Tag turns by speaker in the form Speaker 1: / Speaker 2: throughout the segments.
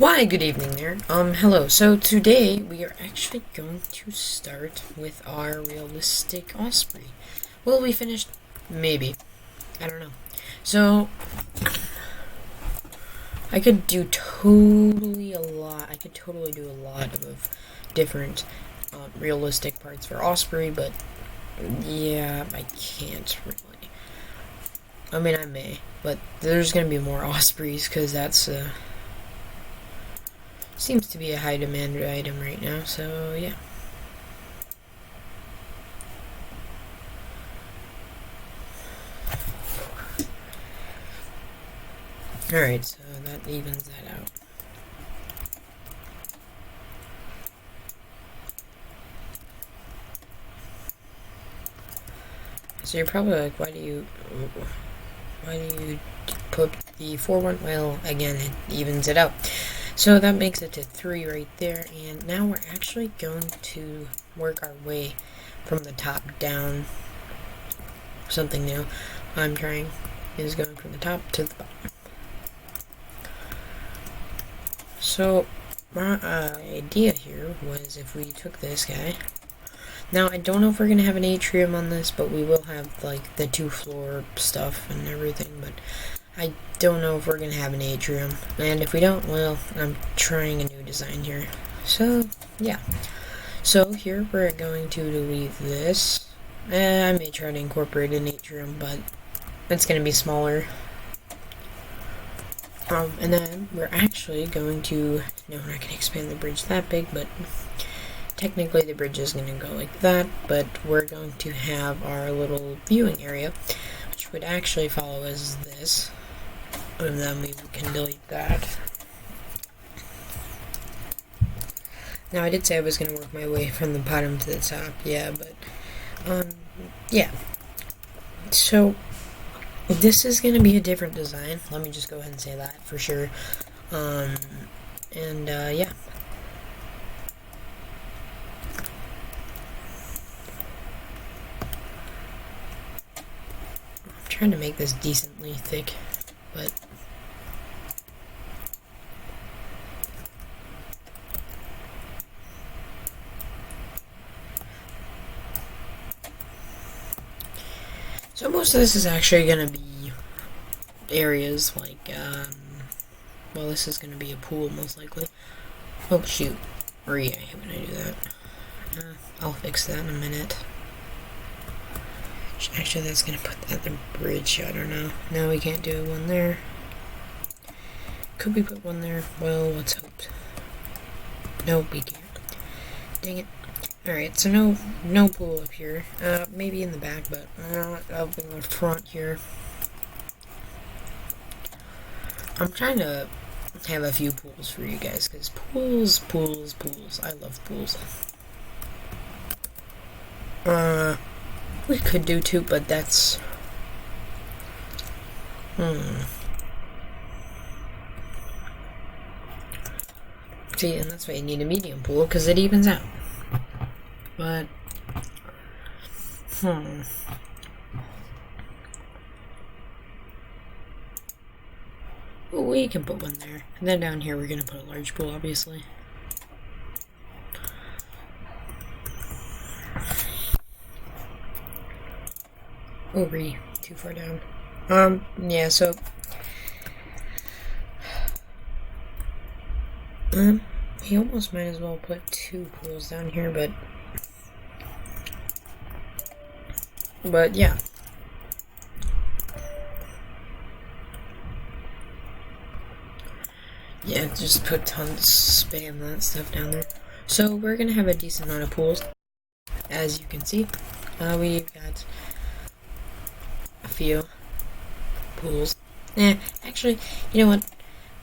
Speaker 1: Why, good evening there. Hello. So today we are actually going to start with our realistic Osprey. Will we finish? Maybe. I don't know. So I could do totally do a lot of different realistic parts for Osprey, but yeah, I can't really. I mean, I may, but there's gonna be more Ospreys because that's seems to be a high demand item right now, so yeah. Alright, so that evens that out. So you're probably like, why do you put the 4-1? Well, again, it evens it out. So that makes it to 3 right there, and now we're actually going to work our way from the top down. Something new I'm trying is going from the top to the bottom. So my idea here was if we took this guy. Now I don't know if we're gonna have an atrium on this, but we will have like the 2-floor stuff and everything, but I don't know if we're gonna have an atrium, and if we don't, well, I'm trying a new design here. So yeah, so here we're going to delete this. I may try to incorporate an atrium, but it's gonna be smaller. And then we're actually going to, no, we're not gonna expand the bridge that big, but technically the bridge is gonna go like that, but we're going to have our little viewing area, which would actually follow as this. And then we can delete that. Now I did say I was going to work my way from the bottom to the top, yeah, but yeah. So this is going to be a different design. Let me just go ahead and say that for sure. Yeah. I'm trying to make this decently thick, but so most of this is actually going to be areas like, well, this is going to be a pool most likely. Oh, shoot. Or yeah, I hate when I do that. I'll fix that in a minute. Actually, that's going to put that in the bridge. I don't know. No, we can't do one there. Could we put one there? Well, let's hope. Nope, we can't. Dang it. Alright, so no pool up here. Maybe in the back, but not up in the front here. I'm trying to have a few pools for you guys, because pools. I love pools. We could do 2, but that's... See, and that's why you need a medium pool, because it evens out. But... Well, we can put one there. And then down here we're going to put a large pool, obviously. Oh, too far down. Yeah, so... he almost might as well put 2 pools down here, but yeah. Yeah, just put spam that stuff down there. So we're gonna have a decent amount of pools, as you can see. We've got a few pools. Actually, you know what?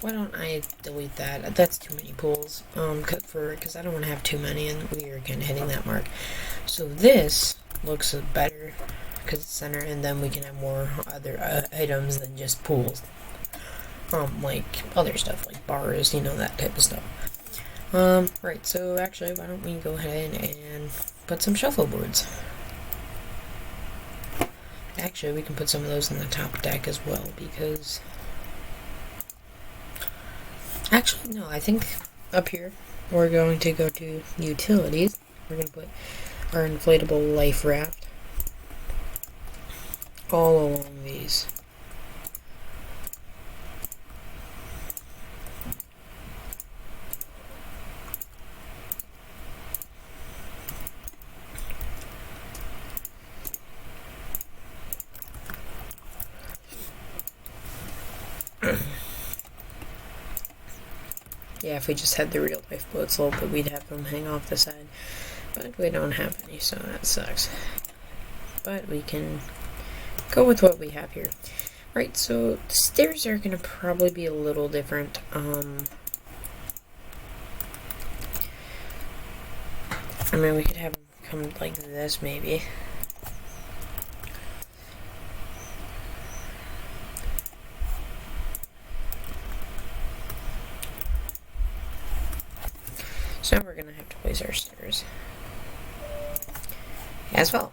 Speaker 1: Why don't I delete that? That's too many pools. Because I don't want to have too many, and we are kind of hitting that mark. So this looks better because it's center, and then we can have more other items than just pools. Like other stuff, like bars, you know, that type of stuff. Right, so actually, why don't we go ahead and put some shuffleboards? Actually, we can put some of those in the top deck as well, because Actually, no, I think up here we're going to go to utilities. We're going to put our inflatable life raft all along these. Yeah, if we just had the real life boat slope, we'd have them hang off the side. But we don't have any, so that sucks. But we can go with what we have here. Right, so the stairs are going to probably be a little different. I mean, we could have them come like this, maybe. So now we're going to have to place our stairs as follows.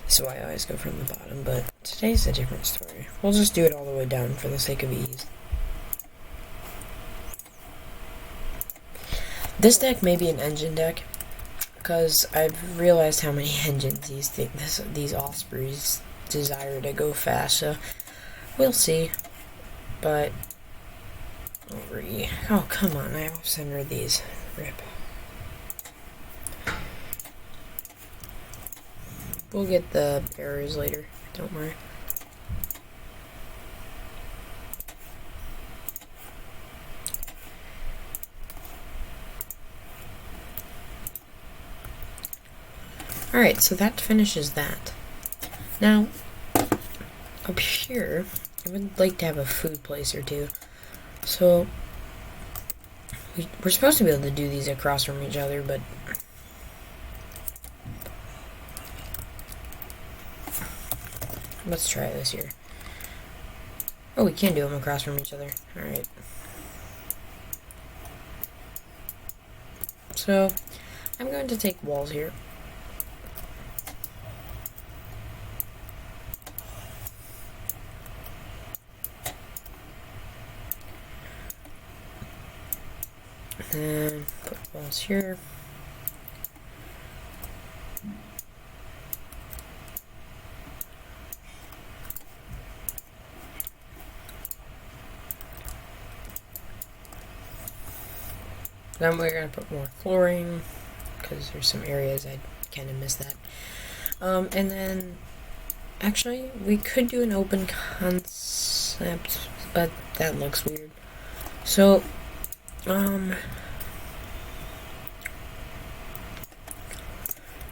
Speaker 1: So I always go from the bottom, but today's a different story. We'll just do it all the way down for the sake of ease. This deck may be an engine deck, because I've realized how many engines these Ospreys desire to go fast, so we'll see. But, oh come on, I off-centered these. Rip. We'll get the errors later, don't worry. Alright, so that finishes that. Now, up here, I would like to have a food place or two. So, we're supposed to be able to do these across from each other, but let's try this here. Oh, we can do them across from each other. Alright. So, I'm going to take walls here. And put walls here. Then we're going to put more flooring, because there's some areas I kind of miss that. And then, actually, we could do an open concept, but that looks weird. So,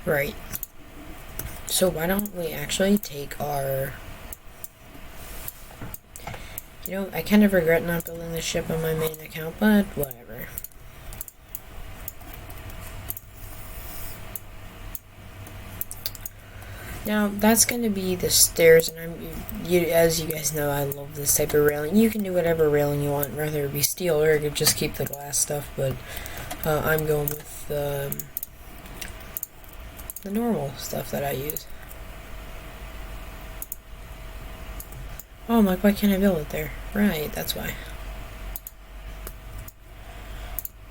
Speaker 1: right. So why don't we actually take our... You know, I kind of regret not building this ship on my main account, but whatever. Now, that's going to be the stairs, and as you guys know, I love this type of railing. You can do whatever railing you want, whether it be steel or you could just keep the glass stuff, but I'm going with the normal stuff that I use. Oh, I'm like, why can't I build it there? Right, that's why.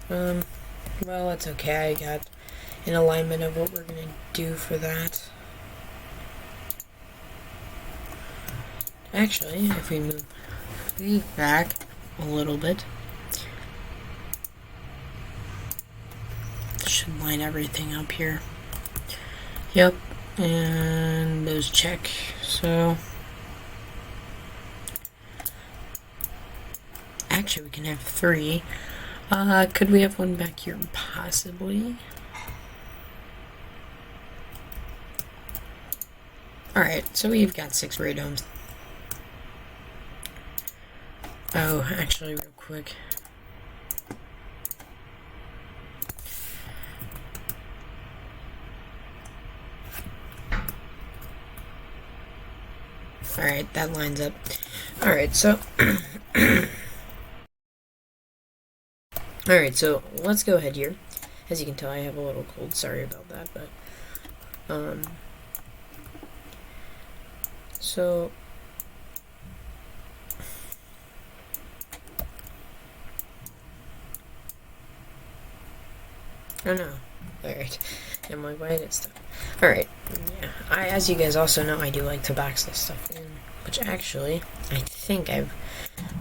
Speaker 1: Well, it's okay, I got an alignment of what we're going to do for that. Actually, if we move these back a little bit, should line everything up here. Yep, and those check. So, actually, we can have 3. Could we have one back here? Possibly. Alright, so we've got 6 radomes. Oh, actually, real quick. Alright, that lines up. Alright, so... Alright, so let's go ahead here As you can tell, I have a little cold. Sorry about that, but so oh no. Alright. I'm like, why is it stuck? Alright. Yeah. As you guys also know, I do like to box this stuff in. Which actually, I think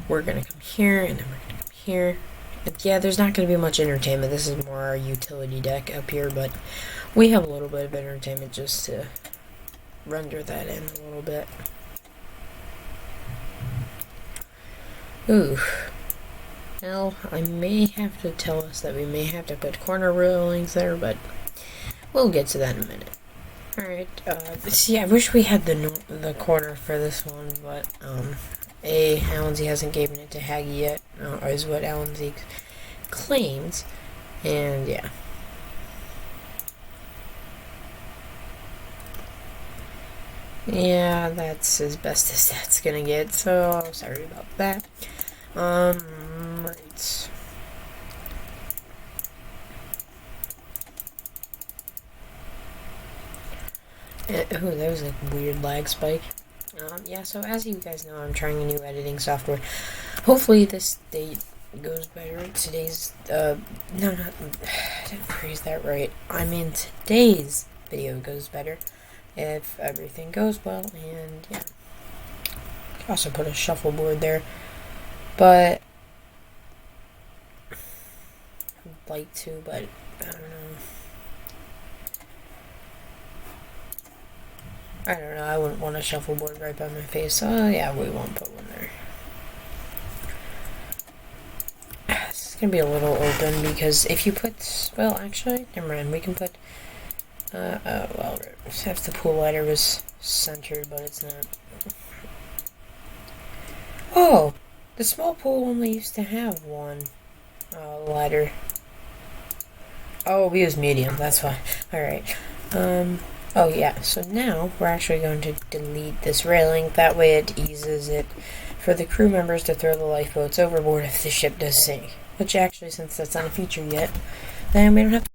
Speaker 1: we're gonna come here, and then we're gonna come here. And yeah, there's not gonna be much entertainment. This is more our utility deck up here, but we have a little bit of entertainment just to render that in a little bit. Ooh. Well, I may have to tell us that we may have to put corner railings there, but we'll get to that in a minute. Alright, see, I wish we had the corner for this one, but, Allensy hasn't given it to Haggy yet, is what Allensy claims, and yeah. Yeah, that's as best as that's gonna get, so sorry about that. Right. Ooh, that was a weird lag spike. Yeah, so as you guys know, I'm trying a new editing software. Hopefully this date goes better. Today's, no, I didn't phrase that right. I mean, today's video goes better if everything goes well, and yeah. Also put a shuffleboard there, but I'd like to, but I don't know. I wouldn't want a shuffleboard right by my face, so yeah, we won't put one there. This is gonna be a little open because if you put, well, actually, never mind, we can put, well, if the pool lighter was centered, but it's not. Oh, the small pool only used to have one lighter. Oh, we use medium, that's why. Alright, oh yeah, so now we're actually going to delete this railing. That way it eases it for the crew members to throw the lifeboats overboard if the ship does sink. Which actually, since that's not a feature yet, then we don't have to.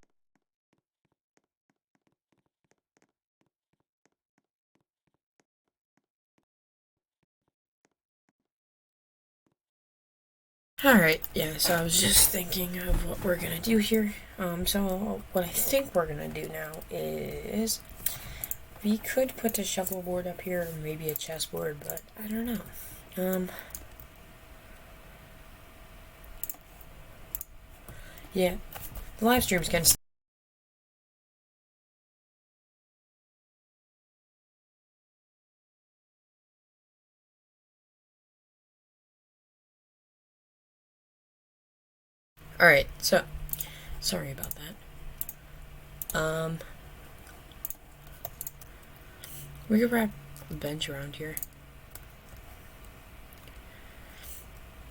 Speaker 1: Alright, yeah, so I was just thinking of what we're gonna do here. So what I think we're gonna do now is we could put a shuffleboard up here, or maybe a chessboard, but I don't know. Yeah, the live stream's kind of. Alright, so sorry about that. We could wrap a bench around here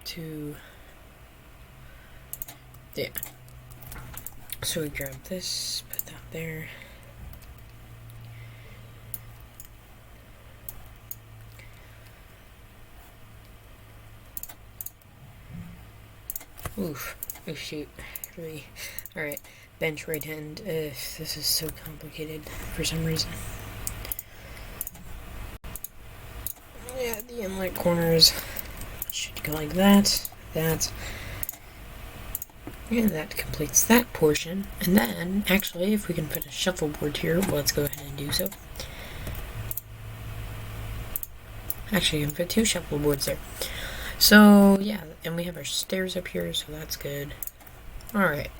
Speaker 1: to, yeah. So we grab this, put that there. Oof. Oh shoot. Really. Alright. Bench right hand. This is so complicated for some reason. Yeah, the inlet corners should go like that. That. And that completes that portion. And then, actually, if we can put a shuffleboard here, let's go ahead and do so. Actually, you can put two shuffleboards there. So, yeah, and we have our stairs up here, so that's good. Alright.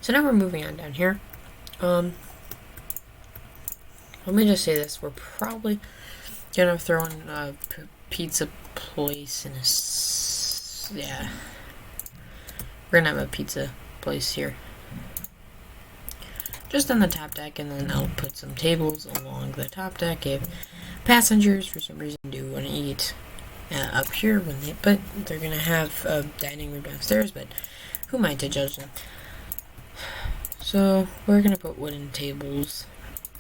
Speaker 1: So now we're moving on down here. Let me just say this. We're probably gonna throw in a pizza place in a... yeah. We're gonna have a pizza place here. Just on the top deck, and then I'll put some tables along the top deck if passengers, for some reason, do want to eat up here but they're gonna have a dining room downstairs, but who am I to judge them? So we're gonna put wooden tables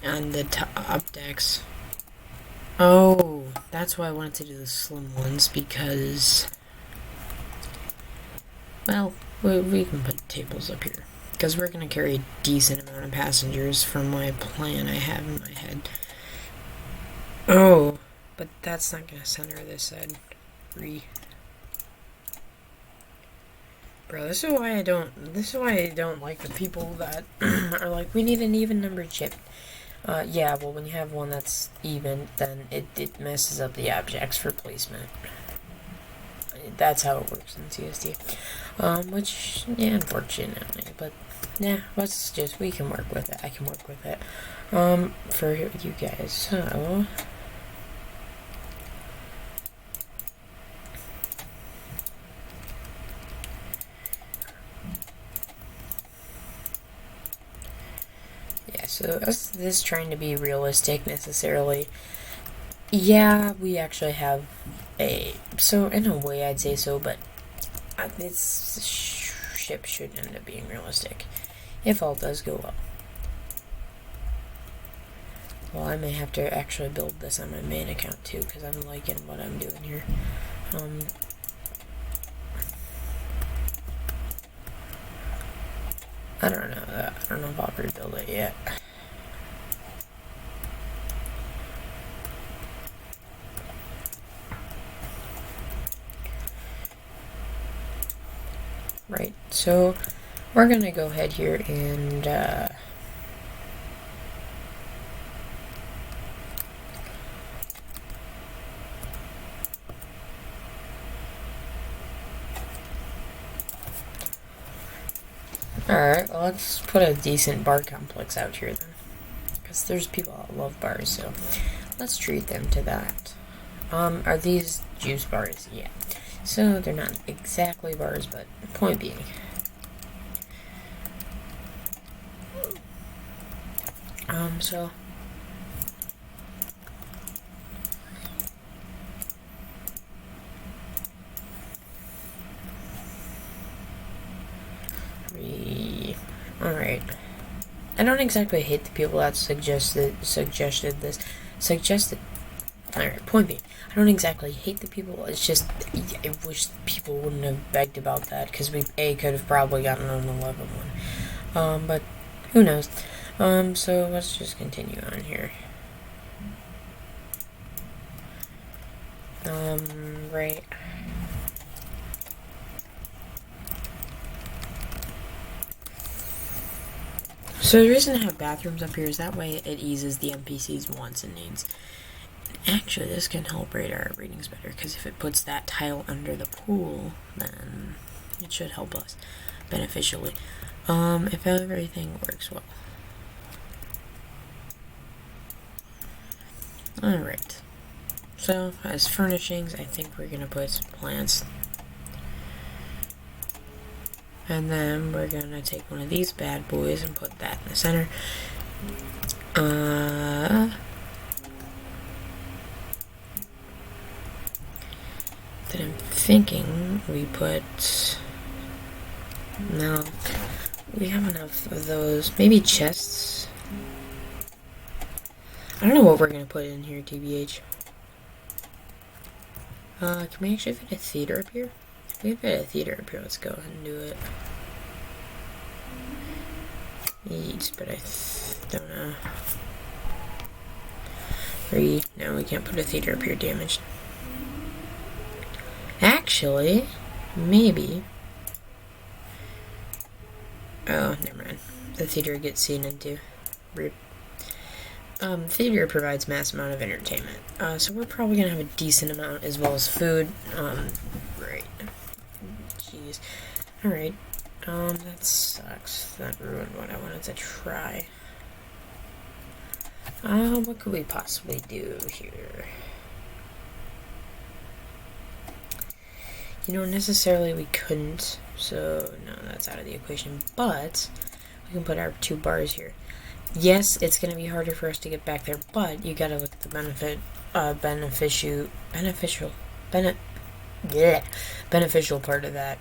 Speaker 1: on the top decks. Oh, that's why I wanted to do the slim ones, because, well, we can put tables up here. because we're going to carry a decent amount of passengers from my plan I have in my head. Oh, but that's not going to center this side. Bro, this is why I don't like the people that are like, we need an even numbered ship. Yeah, well, when you have one that's even, then it messes up the objects for placement. That's how it works in CST. Which, yeah, unfortunately, but, yeah, we can work with it. I can work with it. For you guys, so... Yeah, so is this trying to be realistic necessarily? Yeah, we actually have so in a way I'd say so, but this ship should end up being realistic if all does go well. Well, I may have to actually build this on my main account too, because I'm liking what I'm doing here. I don't know if I'll rebuild it yet. Right, so we're gonna go ahead here and alright, well, let's put a decent bar complex out here then. Because there's people that love bars, so let's treat them to that. Are these juice bars? Yeah. So they're not exactly bars, but point being. So... Alright. I don't exactly hate the people that suggested this. Alright, point being, I don't exactly hate the people, it's just, I wish people wouldn't have begged about that, because we, could have probably gotten an 11 one. But, who knows. So let's just continue on here. Right. So the reason I have bathrooms up here is that way it eases the NPC's wants and needs. Actually, this can help rate our ratings better, because if it puts that tile under the pool, then it should help us beneficially. If everything works well. Alright. So, as furnishings, I think we're gonna put plants. And then we're gonna take one of these bad boys and put that in the center. Then I'm thinking we put... No. We have enough of those. Maybe chests? I don't know what we're gonna put in here, TBH. Can we actually fit a theater up here? If we fit a theater up here, let's go ahead and do it. Needs, but I don't know. 3. No, we can't put a theater up here, damaged. Actually, maybe. Oh, never mind. The theater gets seen into. Rip. Theater provides mass amount of entertainment. So we're probably gonna have a decent amount as well as food. Right. Jeez. Alright. That sucks. That ruined what I wanted to try. What could we possibly do here? You know, necessarily we couldn't, so no, that's out of the equation, but we can put our 2 bars here. Yes, it's going to be harder for us to get back there, but you gotta look at the beneficial part of that,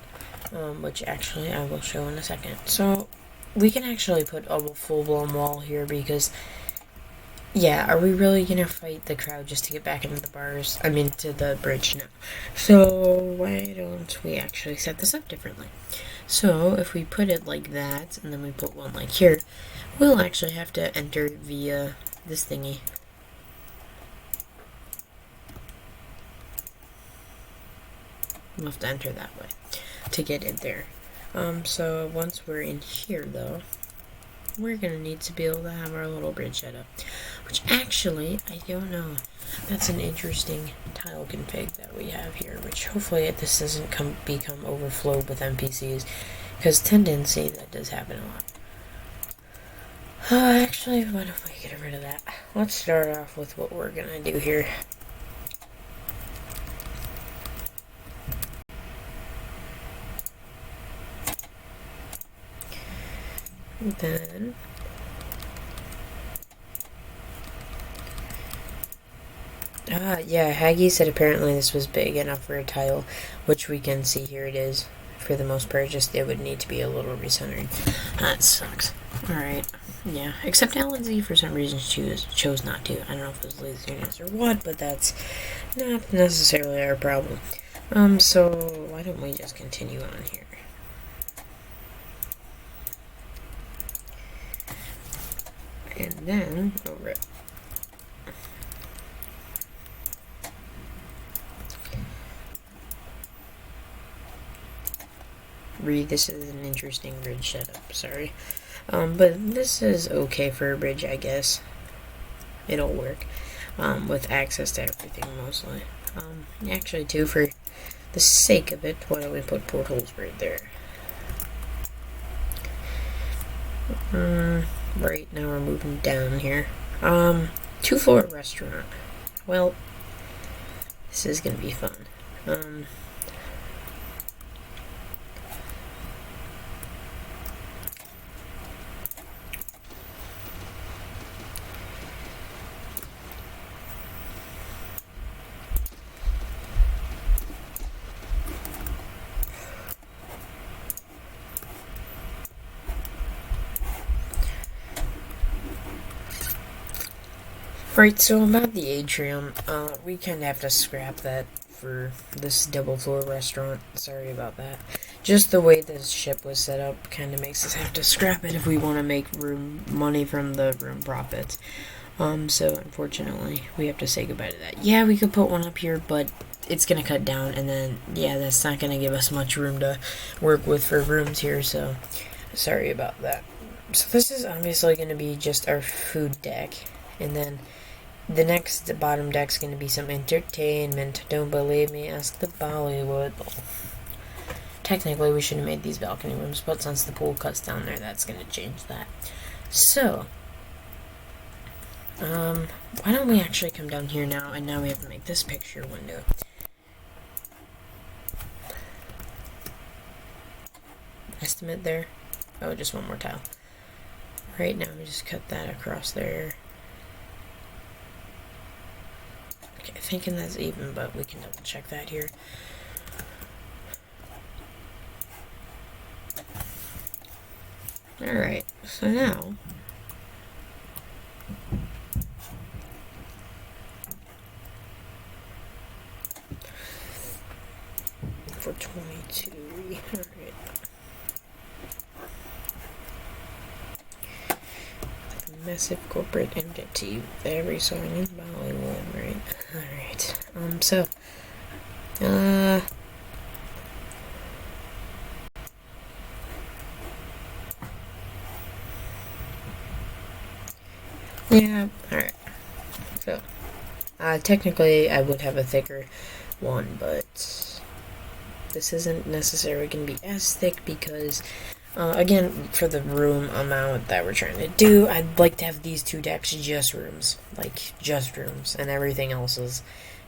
Speaker 1: which actually I will show in a second. So, we can actually put a full-blown wall here because, yeah, are we really gonna fight the crowd just to get back into the bars? I mean, to the bridge? No. So, why don't we actually set this up differently? So if we put it like that, and then we put one like here, we'll actually have to enter via this thingy. We'll have to enter that way to get in there. So once we're in here though, we're gonna need to be able to have our little bridge set up. Which actually, I don't know. That's an interesting tile config that we have here, which hopefully this doesn't become overflowed with NPCs, because tendency that does happen a lot. Actually, what if we get rid of that? Let's start off with what we're gonna do here. Then yeah, Haggy said apparently this was big enough for a tile, which we can see here it is. For the most part, just it would need to be a little recentering. That sucks. Alright, yeah. Except Alan Z for some reason chose not to. I don't know if it was laziness or what, but that's not necessarily our problem. So why don't we just continue on here? And then over it. This is an interesting bridge setup, sorry. But this is okay for a bridge, I guess. It'll work. With access to everything, mostly. Actually, too, for the sake of it, why don't we put portholes right there? Right, now we're moving down here. 2-floor restaurant. Well, this is gonna be fun. Right, so about the atrium, we kind of have to scrap that for this double floor restaurant. Sorry about that. Just the way this ship was set up kind of makes us have to scrap it if we want to make money from the room profits. So unfortunately, we have to say goodbye to that. Yeah, we could put one up here, but it's going to cut down, and then, yeah, that's not going to give us much room to work with for rooms here, so sorry about that. So this is obviously going to be just our food deck, and then the next bottom deck's going to be some entertainment. Don't believe me? Ask the Bollywood. Technically, we should have made these balcony rooms, but since the pool cuts down there, that's going to change that. So, why don't we actually come down here now, and now we have to make this picture window. Estimate there. Oh, just one more tile. Right now, we just cut that across there. Okay, thinking that's even, but we can double check that here. Alright, so now for 22, alright. Massive corporate entity with every song in Bollywood, right? Alright, so, yeah, alright. So, technically I would have a thicker one, but this isn't necessarily going to be as thick because, again, for the room amount that we're trying to do, I'd like to have these two decks just rooms. Like, just rooms. And everything else is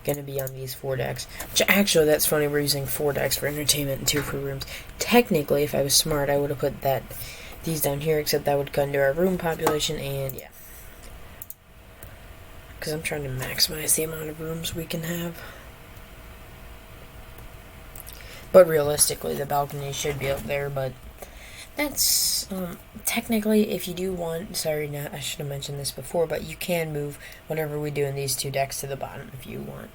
Speaker 1: going to be on these 4 decks. Which, actually, that's funny, we're using 4 decks for entertainment and 2 for rooms. Technically, if I was smart, I would have put these down here, except that would cut into our room population, and yeah. Because I'm trying to maximize the amount of rooms we can have. But realistically, the balcony should be up there, but that's, technically, if you do want, sorry, I should have mentioned this before, but you can move whatever we do in these 2 decks to the bottom if you want,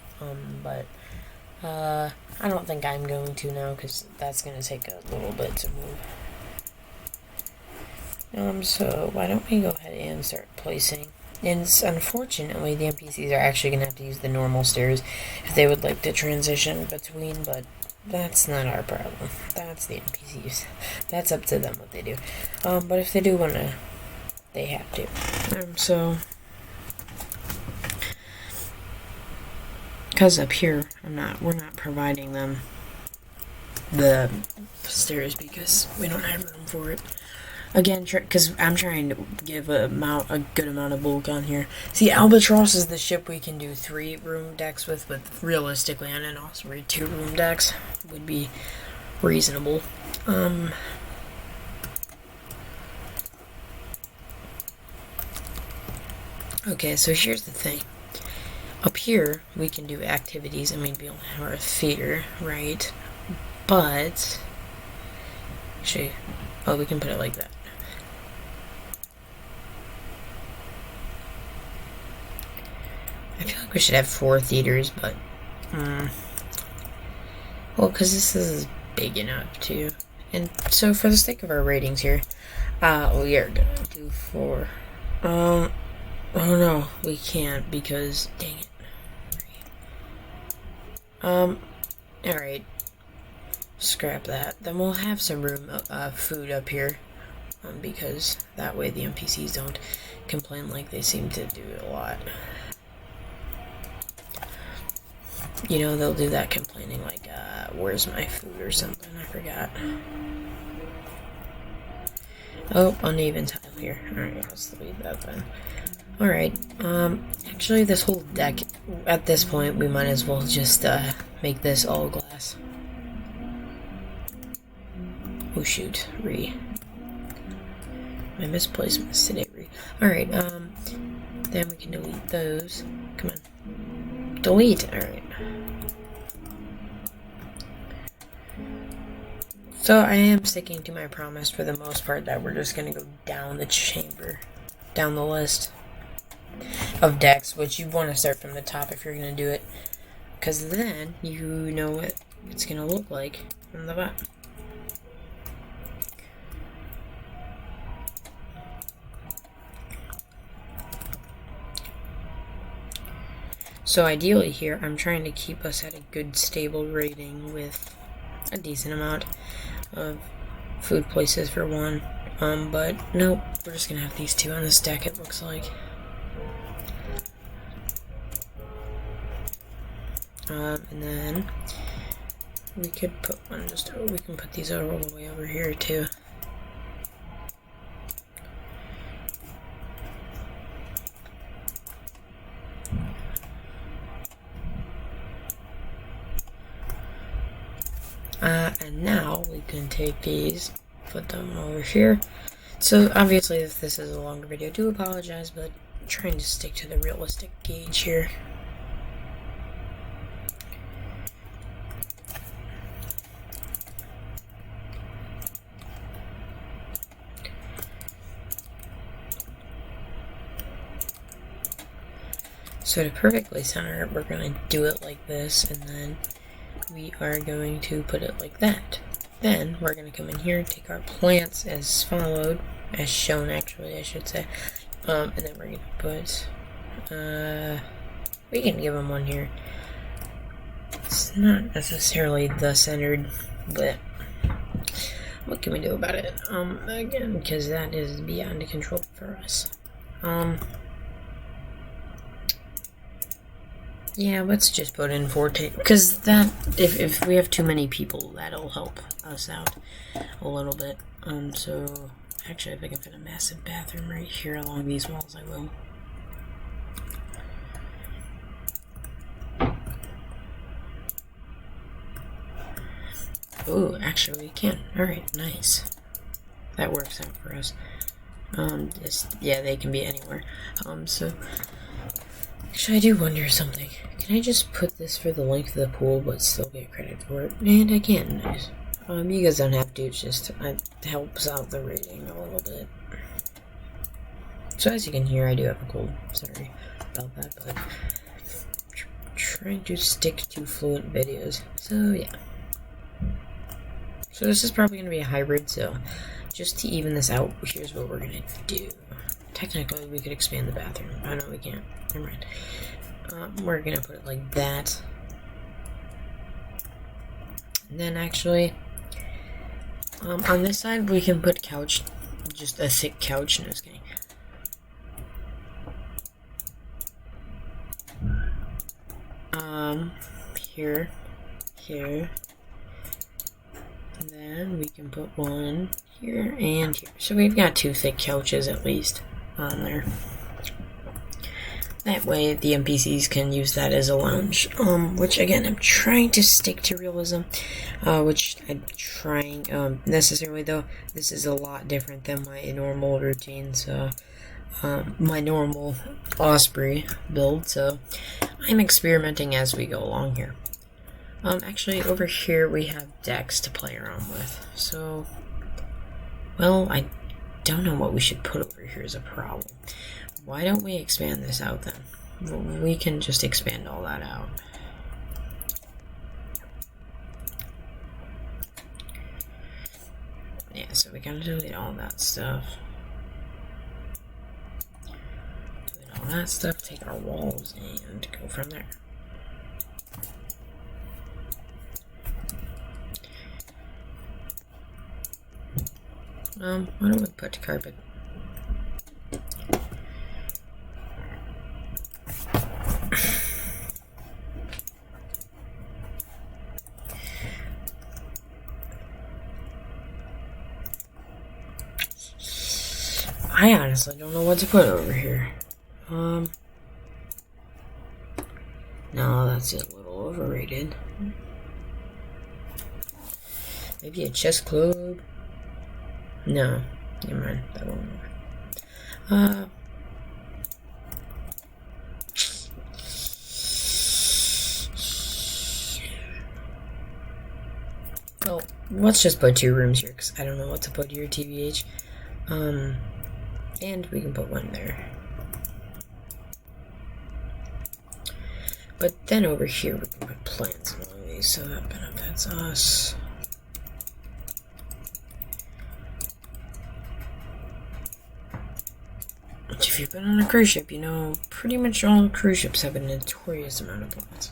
Speaker 1: but I don't think I'm going to now, because that's going to take a little bit to move. So why don't we go ahead and start placing. And unfortunately, the NPCs are actually going to have to use the normal stairs if they would like to transition between, but that's not our problem. That's the NPCs. That's up to them what they do. But if they do want to, they have to. So, because up here, we're not providing them the stairs because we don't have room for it. Again, because I'm trying to give a good amount of bulk on here. See, Albatross is the ship we can do 3-room decks with, but realistically on an Osprey, 2-room decks would be reasonable. Okay, so here's the thing. Up here, we can do activities and maybe have our theater, right? But, actually, we can put it like that. I feel like we should have 4 theaters, but, well, because this is big enough, too. And so, for the sake of our ratings here, we are gonna do 4. Oh no, we can't, because, dang it. Alright. Scrap that. Then we'll have some food up here, because that way the NPCs don't complain like they seem to do a lot. You know, they'll do that complaining like, where's my food or something, I forgot. Oh, uneven tile here. Alright, let's leave that then. Alright, actually this whole deck, at this point, we might as well just, make this all glass. Oh shoot, my misplacements today, Alright, then we can delete those. Come on. Delete, alright. So I am sticking to my promise for the most part that we're just gonna go down the chamber, down the list of decks, which you want to start from the top if you're gonna do it, because then you know what it's gonna look like from the bottom. So ideally here, I'm trying to keep us at a good stable rating with a decent amount of food places for one. But nope, we're just gonna have these 2 on this deck, it looks like. And then we could put one we can put these all the way over here too. And now we can take these, put them over here. So obviously if this is a longer video, I do apologize, but I'm trying to stick to the realistic gauge here. So to perfectly center it, we're going to do it like this, and then we are going to put it like that. Then we're going to come in here and take our plants as followed, as shown actually, I should say. And then we're going to put, we can give them one here. It's not necessarily the centered, but what can we do about it? Again, because that is beyond control for us. Yeah, let's just put in 14, because that, if we have too many people, that'll help us out a little bit. So, actually, if I can put a massive bathroom right here along these walls, I will. Oh, actually, we can. Alright, nice. That works out for us. Yeah, they can be anywhere. So... Actually, I do wonder something. Can I just put this for the length of the pool, but still get credit for it? And I can. Nice. You guys don't have to. It's just it helps out the rating a little bit. So as you can hear, I do have a cold. Sorry about that, but trying to stick to fluent videos. So yeah. So this is probably going to be a hybrid, so just to even this out, here's what we're going to do. Technically, we could expand the bathroom. Oh no, we can't. Never mind. We're going to put it like that. And then actually, on this side, we can put couch, just a thick couch. No, just kidding. Here. And then we can put one here and here. So we've got 2 thick couches at least on there. That way the NPCs can use that as a lounge. Which again, I'm trying to stick to realism. Which I'm trying, necessarily though, this is a lot different than my normal routines. My normal Osprey build, so I'm experimenting as we go along here. Actually, over here we have decks to play around with. So, well, I don't know what we should put over here as a problem. Why don't we expand this out then? Well, we can just expand all that out. Yeah, so we gotta delete all that stuff. Delete all that stuff, take our walls, and go from there. Why don't we put carpet? I honestly don't know what to put over here. No, that's a little overrated. Maybe a chess club? No, never mind. That won't work. Well, let's just put 2 rooms here because I don't know what to put here, TBH. And we can put one there. But then over here we can put plants along these, so that benefits us. If you've been on a cruise ship, you know pretty much all cruise ships have a notorious amount of plants.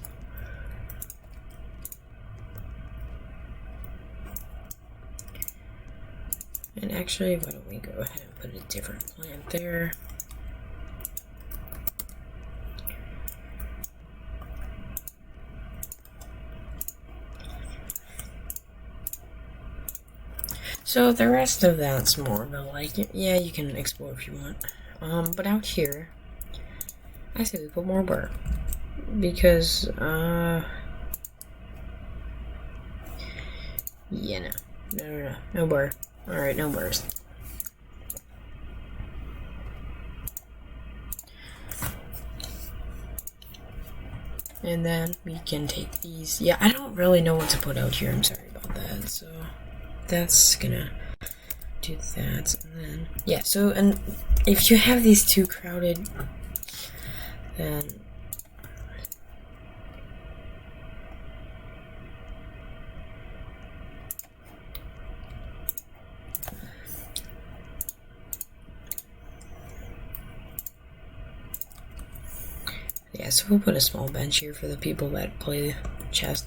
Speaker 1: And actually, why don't we go ahead and put a different plant there? So the rest of that's more of a like, yeah, you can explore if you want. But out here, I say we put more burr. Because, yeah, no burr. Alright, no burrs. And then we can take these. Yeah, I don't really know what to put out here. I'm sorry about that. So that's gonna do that. And then, yeah, so, and if you have these 2 crowded, then yeah, so we'll put a small bench here for the people that play chess.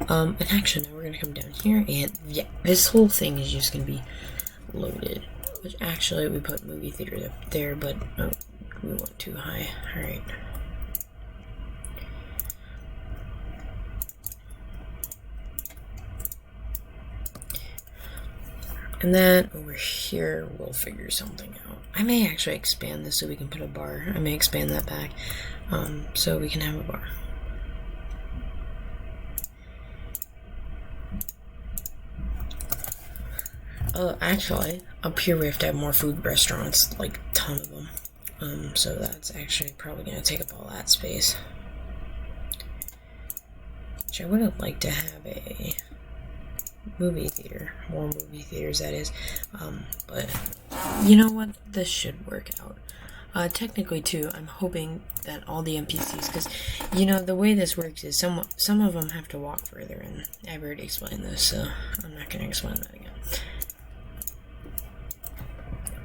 Speaker 1: And actually, now we're gonna come down here, and yeah, this whole thing is just gonna be loaded. Which actually, we put movie theater up there, but oh, we went too high. Alright. And then over here, we'll figure something out. I may actually expand this so we can put a bar. I may expand that back, so we can have a bar. Actually, up here we have to have more food restaurants, like a ton of them. So that's actually probably going to take up all that space. Which I would have liked to have a movie theater, more movie theaters that is, but you know what, this should work out. Technically, too, I'm hoping that all the NPCs, because, you know, the way this works is some of them have to walk further, and I've already explained this, so I'm not going to explain that again.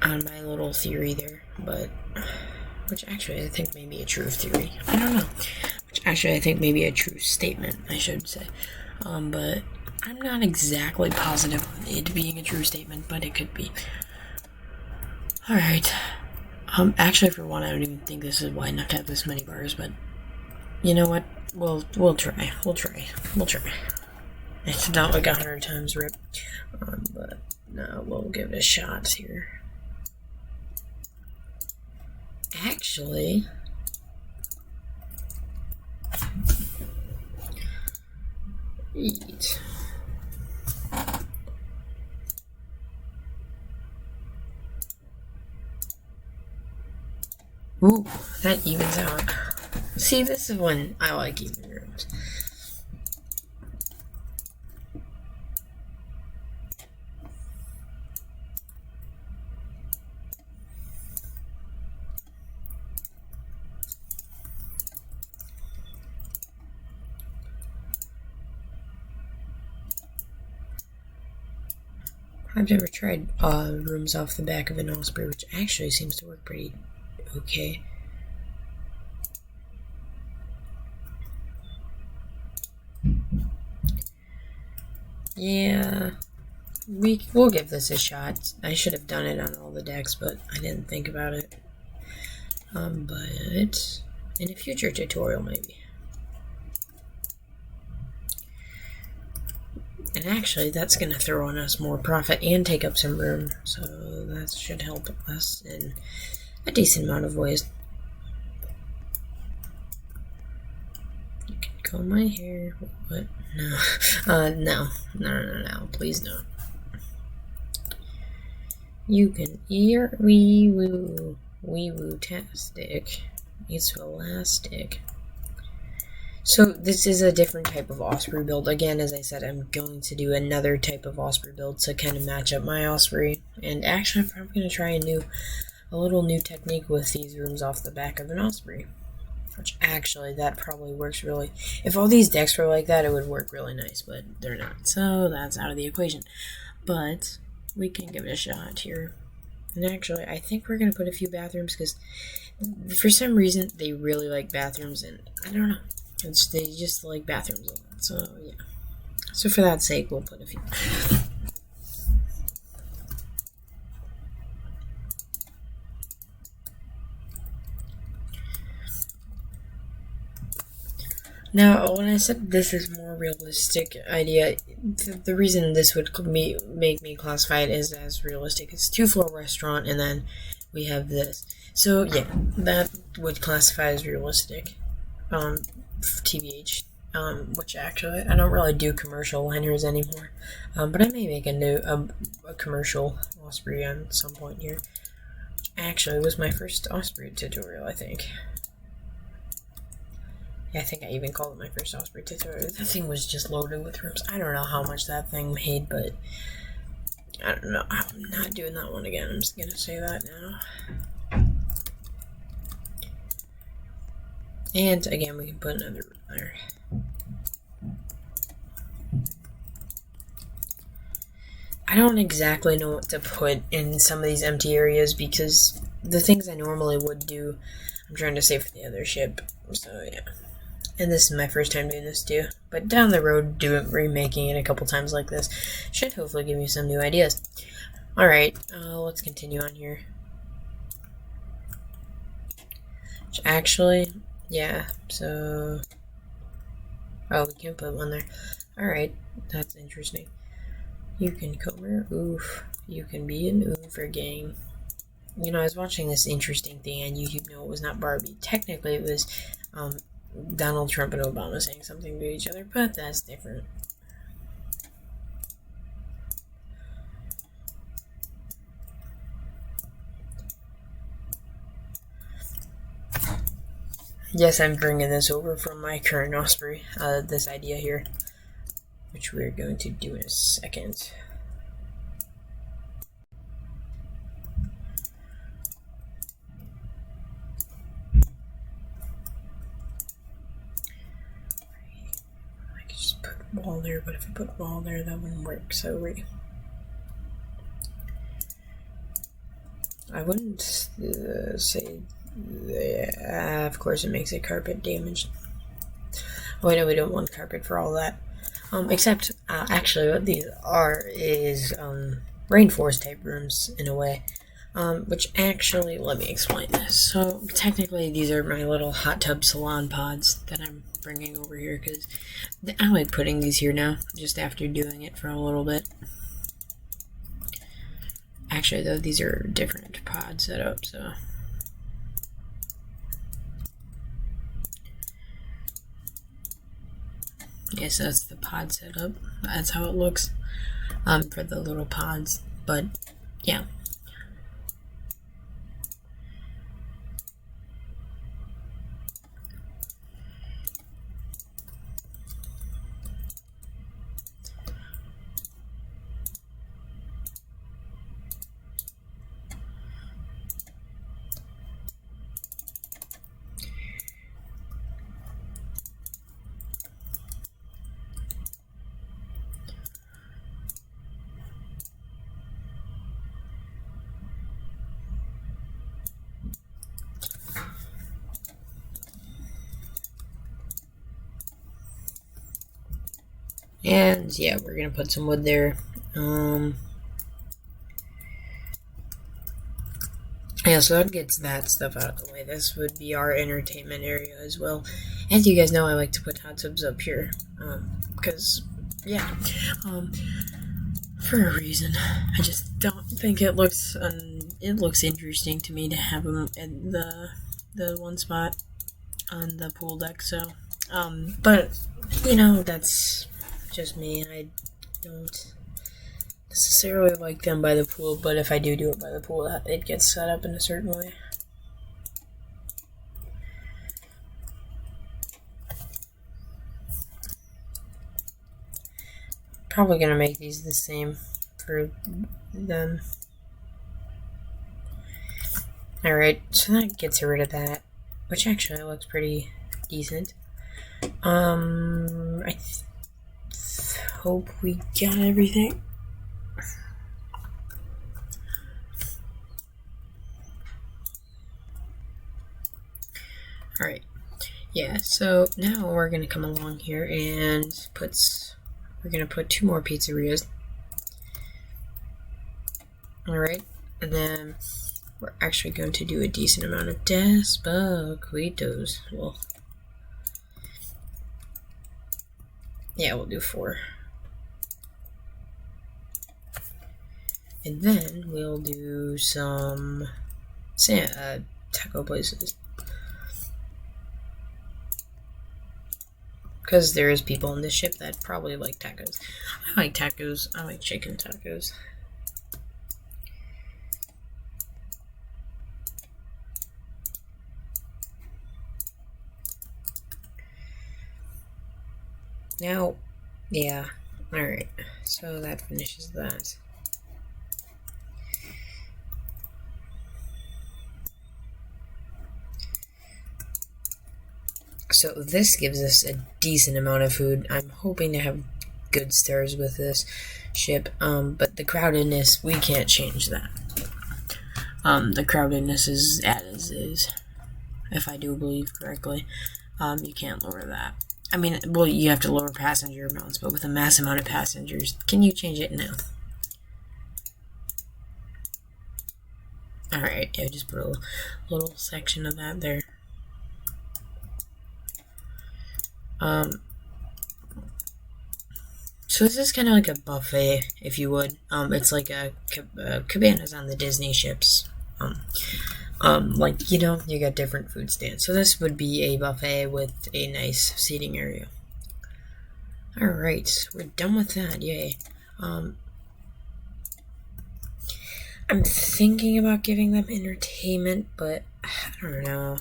Speaker 1: On my little theory there, but, which actually I think may be a true theory. I don't know. Which actually I think may be a true statement, I should say. But I'm not exactly positive on it being a true statement, but it could be. Alright. Actually, for one, I don't even think this is why not to have this many bars, but you know what? We'll try. We'll try. It's not like 100 times rip. But no, we'll give it a shot here. Actually, eat. Ooh, that evens out. See, this is when I like even rooms. I've never tried rooms off the back of an Osprey, which actually seems to work pretty okay. Yeah, we'll give this a shot. I should have done it on all the decks, but I didn't think about it. But in a future tutorial, maybe. And actually, that's going to throw on us more profit and take up some room, so that should help us in a decent amount of ways. You can comb my hair. What? No. No. Please no. You can ear wee woo-tastic. It's elastic. So this is a different type of Osprey build. Again, as I said, I'm going to do another type of Osprey build to kind of match up my Osprey. And actually, I'm probably going to try a little new technique with these rooms off the back of an Osprey. Which actually, that probably works really... If all these decks were like that, it would work really nice, but they're not. So that's out of the equation. But we can give it a shot here. And actually, I think we're going to put a few bathrooms, because for some reason, they really like bathrooms, and I don't know. They just like bathrooms a lot, so yeah. So for that sake, we'll put a few. Now, when I said this is more realistic idea, the reason this would make me classify it as realistic is 2-floor restaurant, and then we have this. So yeah, that would classify as realistic. TBH, which actually I don't really do commercial liners anymore, but I may make a commercial Osprey at some point here. Actually, it was my first Osprey tutorial, I think. Yeah, I think I even called it my first Osprey tutorial. That thing was just loaded with rooms. I don't know how much that thing made, but I don't know. I'm not doing that one again. I'm just gonna say that now. And again, we can put another room there. I don't exactly know what to put in some of these empty areas, because the things I normally would do, I'm trying to save for the other ship. So yeah. And this is my first time doing this too. But down the road, remaking it a couple times like this should hopefully give me some new ideas. Alright, let's continue on here. Actually... Yeah, so... Oh, we can put one there. Alright, that's interesting. You can Comer, oof. You can be an oofer gang. You know, I was watching this interesting thing on YouTube. No, it was not Barbie. Technically, it was Donald Trump and Obama saying something to each other, but that's different. Yes, I'm bringing this over from my current Osprey, this idea here, which we're going to do in a second. wall there, but if I put wall there, that wouldn't work. So I wouldn't say. Of course, it makes it carpet damaged. Oh, I know we don't want carpet for all that. Except, actually, what these are is rainforest type rooms in a way. Which actually, let me explain this. So, technically, these are my little hot tub salon pods that I'm bringing over here because I like putting these here now, just after doing it for a little bit. Actually, though, these are different pod setup, so. Yes, that's the pod setup. That's how it looks for the little pods. But yeah. And yeah, we're gonna put some wood there. Yeah, so that gets that stuff out of the way. This would be our entertainment area as well. As you guys know, I like to put hot tubs up here. Because, yeah. For a reason. I just don't think it looks interesting to me to have them at the one spot on the pool deck, so but that's just me. I don't necessarily like them by the pool, but if I do it by the pool, it gets set up in a certain way. Probably gonna make these the same for them. Alright, so that gets rid of that, which actually looks pretty decent. I hope we got everything. Alright, yeah, so now we're gonna come along here and we're gonna put 2 more pizzerias. Alright, and then we're actually going to do a decent amount of Despacquitos. Well, yeah, we'll do 4. And then we'll do some taco places. Because there is people on this ship that probably like tacos. I like tacos. I like chicken tacos. Now, yeah, alright, so that finishes that. So this gives us a decent amount of food. I'm hoping to have good stars with this ship, but the crowdedness, we can't change that. The crowdedness is as is, if I do believe correctly. You can't lower that. I mean, well, you have to lower passenger amounts, but with a mass amount of passengers, can you change it? No. Alright, yeah, just put a little section of that there. So this is kind of like a buffet, if you would. It's like a cabanas on the Disney ships. Like, you got different food stands. So this would be a buffet with a nice seating area. Alright, we're done with that, yay. I'm thinking about giving them entertainment, but I don't know.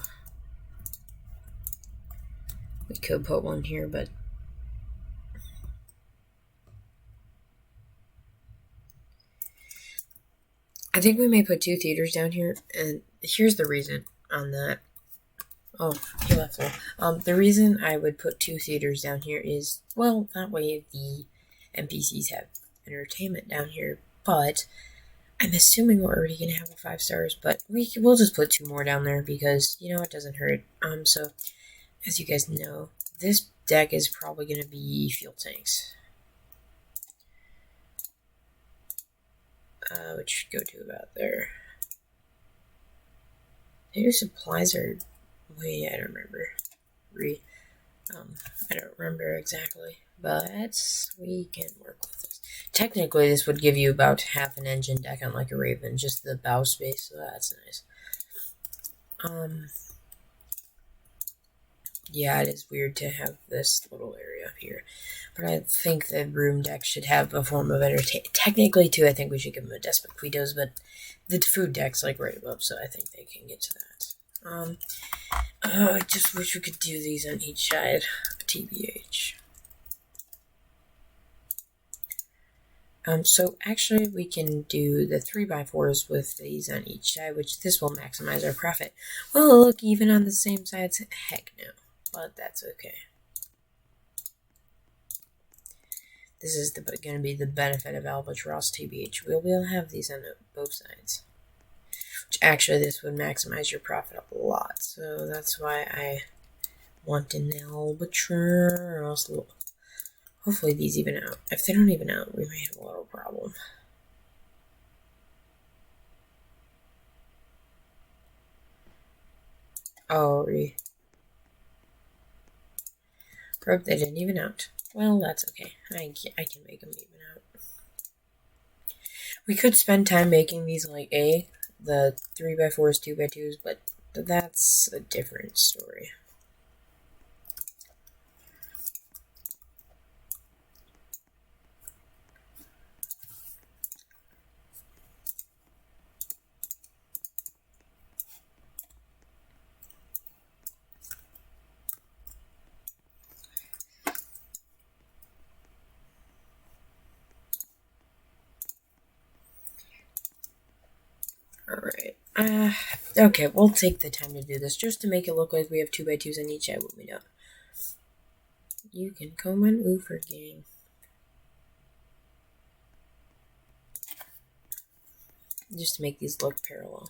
Speaker 1: We could put one here, but I think we may put 2 theaters down here, and here's the reason on that. Oh, he left one. The reason I would put 2 theaters down here is, well, that way the NPCs have entertainment down here, but I'm assuming we're already gonna have a 5 stars, but we'll just put 2 more down there because, it doesn't hurt. So, as you guys know, this deck is probably gonna be fuel tanks. Which should go to about there. Maybe supplies are... Wait, I don't remember. I don't remember exactly, but we can work with this. Technically, this would give you about half an engine deck on like a Raven, just the bow space, so that's nice. Yeah, it is weird to have this little area up here, but I think the room deck should have a form of entertainment. Technically, too, I think we should give them a Despoquitos, but the food deck's like right above, so I think they can get to that. I just wish we could do these on each side, TBH. So actually we can do the 3x4s with these on each side, which this will maximize our profit. Well, look, even on the same sides, heck no, but that's okay. This is going to be the benefit of Albatross TBH. We'll be able to have these on both sides. Which actually, this would maximize your profit a lot. So that's why I want an Albatross. Hopefully these even out. If they don't even out, we may have a little problem. Oh, Probe, they didn't even out. Well, that's okay. I can make them even out. We could spend time making these like the 3x4s, 2x2s, but that's a different story. Alright. Okay, we'll take the time to do this just to make it look like we have 2x2s on each side when we don't. You can come and over, gang. Just to make these look parallel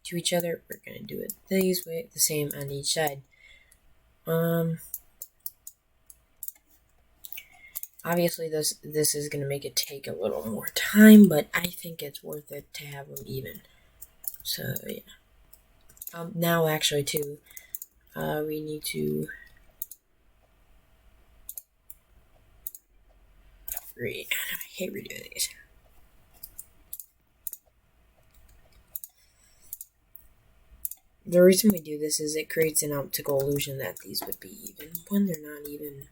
Speaker 1: to each other, we're going to do it these way, the same on each side. Obviously, this is going to make it take a little more time, but I think it's worth it to have them even. So, yeah. Now, actually, too, we need to... I hate redoing these. The reason we do this is it creates an optical illusion that these would be even, when they're not even.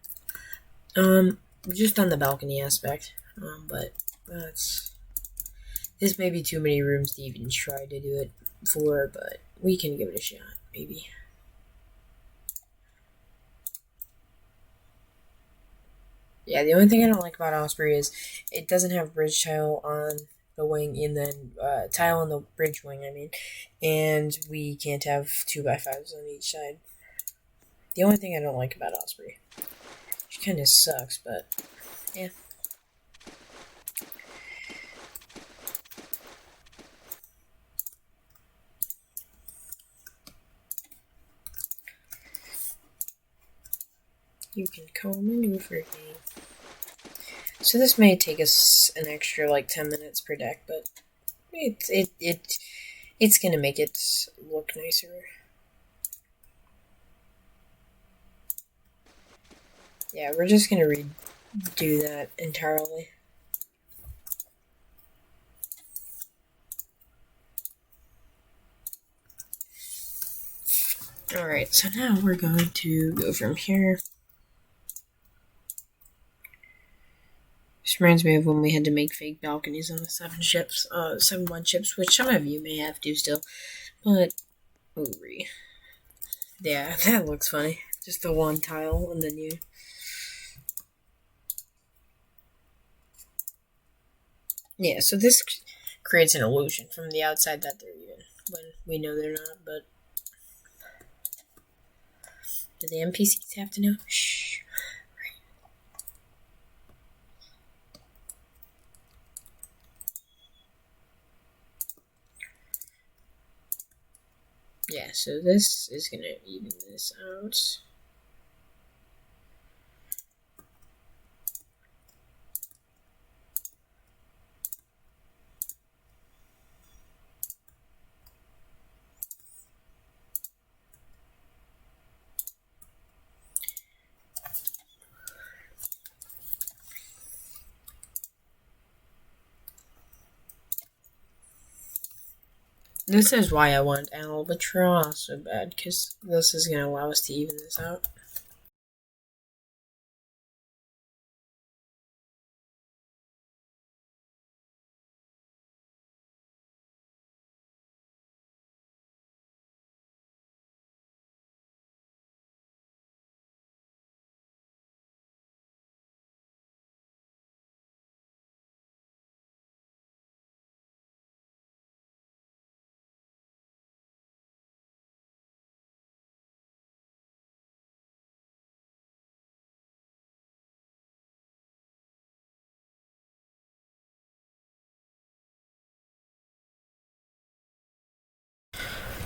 Speaker 1: Just on the balcony aspect, but this may be too many rooms to even try to do it for, but we can give it a shot, maybe. Yeah, the only thing I don't like about Osprey is it doesn't have bridge tile on the wing, and then tile on the bridge wing, I mean, and we can't have 2x5s on each side. The only thing I don't like about Osprey, which kind of sucks, but yeah. You can come maneuver me. So this may take us an extra like 10 minutes per deck, but it's gonna make it look nicer. Yeah, we're just gonna redo that entirely. Alright, so now we're going to go from here. This reminds me of when we had to make fake balconies on the 7-1 ships, which some of you may have to still, but yeah, that looks funny. Just the one tile and then you. Yeah, so this creates an illusion from the outside that they're even, when we know they're not, but Do the NPCs have to know? Shh. Yeah, so this is gonna even this out. This is why I want albatross so bad, because this is gonna allow us to even this out.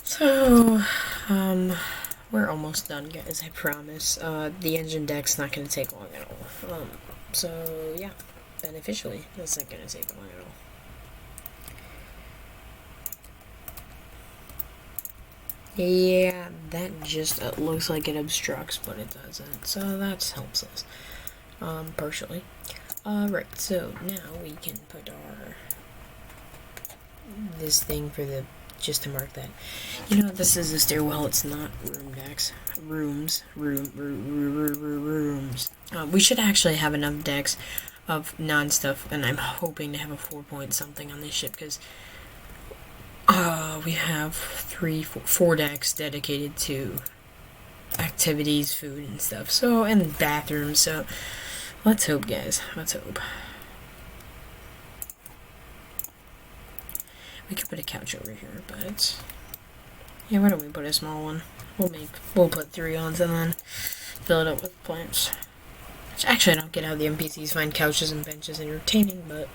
Speaker 1: So, we're almost done, guys, I promise. The engine deck's not gonna take long at all. So, yeah, beneficially, that's not gonna take long at all. Yeah, that just looks like it obstructs, but it doesn't, so that helps us, partially. Right, so now we can put our, this thing for the, just to mark that. You know, this is a stairwell, it's not room decks. Rooms. We should actually have enough decks of non-stuff, and I'm hoping to have a 4-point something on this ship, because we have 4 decks dedicated to activities, food, and stuff. So, and bathrooms. So, let's hope, guys. Let's hope. We could put a couch over here, but yeah, why don't we put a small one? We'll put 3 on and then fill it up with plants. Which actually, I don't get how the NPCs find couches and benches entertaining, but.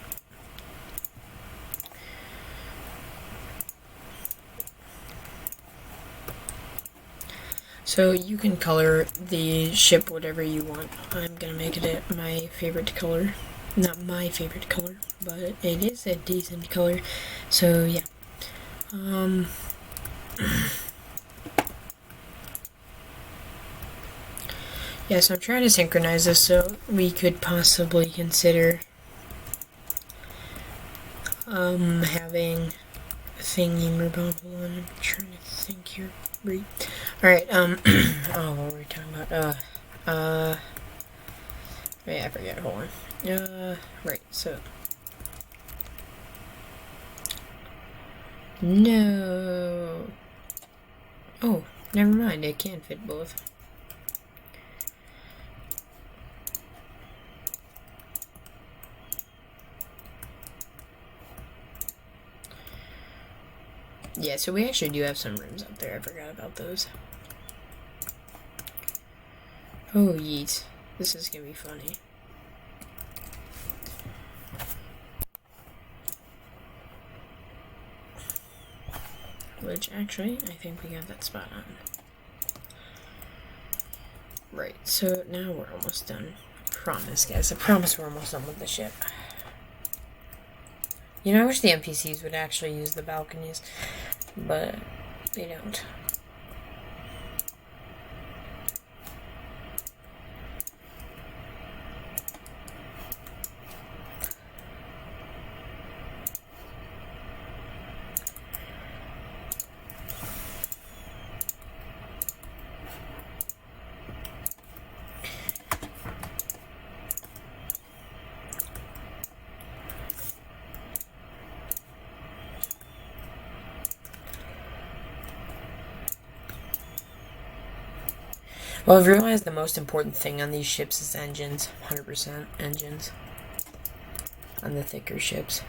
Speaker 1: So you can color the ship whatever you want. I'm gonna make it my favorite color. Not my favorite color, but it is a decent color. So yeah. Yeah, so I'm trying to synchronize this so we could possibly consider having a thingy merbob one. I'm trying to think here. Alright, oh, what were we talking about? Yeah, I forget, hold on. Right, so. No. Oh, never mind, I can fit both. Yeah, so we actually do have some rooms up there. I forgot about those. Oh, yeet. This is gonna be funny. Which, actually, I think we got that spot on. Right, so now we're almost done. I promise, guys. I promise we're almost done with the ship. You know, I wish the NPCs would actually use the balconies, but they don't. Well, I've realized the most important thing on these ships is engines. 100% engines. On the thicker ships.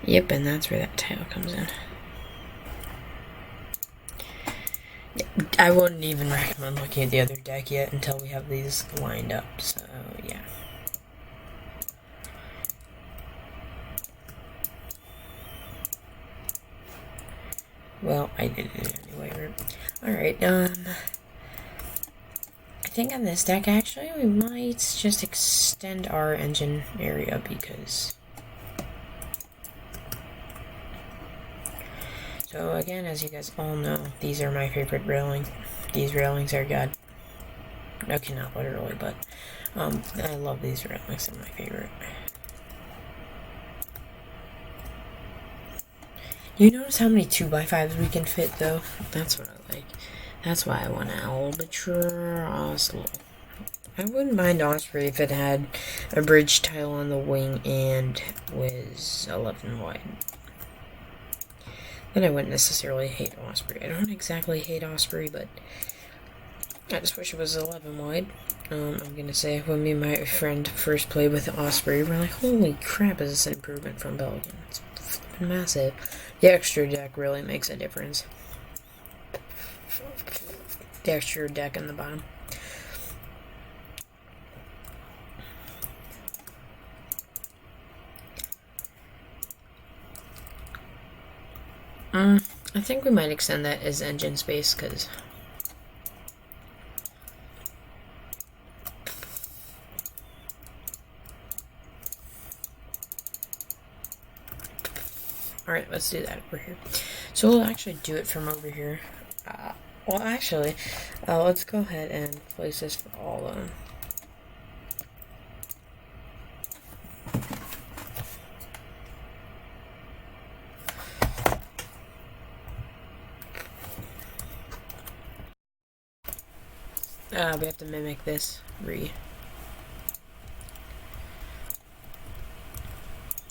Speaker 1: Yep, and that's where that tile comes in. I wouldn't even recommend looking at the other deck yet until we have these lined up, so yeah. Well, I did it anyway. Alright, I think on this deck, actually, we might just extend our engine area because... So again, as you guys all know, these are my favorite railings. These railings are good. Okay, not literally, but I love these railings. They're my favorite. You notice how many 2x5s we can fit, though? That's what I like. That's why I want an Albatross. I wouldn't mind Osprey if it had a bridge tile on the wing and was 11 wide. Then I wouldn't necessarily hate Osprey. I don't exactly hate Osprey, but I just wish it was 11 wide. I'm gonna say when me and my friend first played with Osprey, we're like, holy crap, is this an improvement from Pelican? It's flipping massive. The extra deck really makes a difference. The extra deck on the bottom. I think we might extend that as engine space, because... Alright, let's do that over here. So we'll actually do it from over here. Well, actually, let's go ahead and place this for all of them. We have to mimic this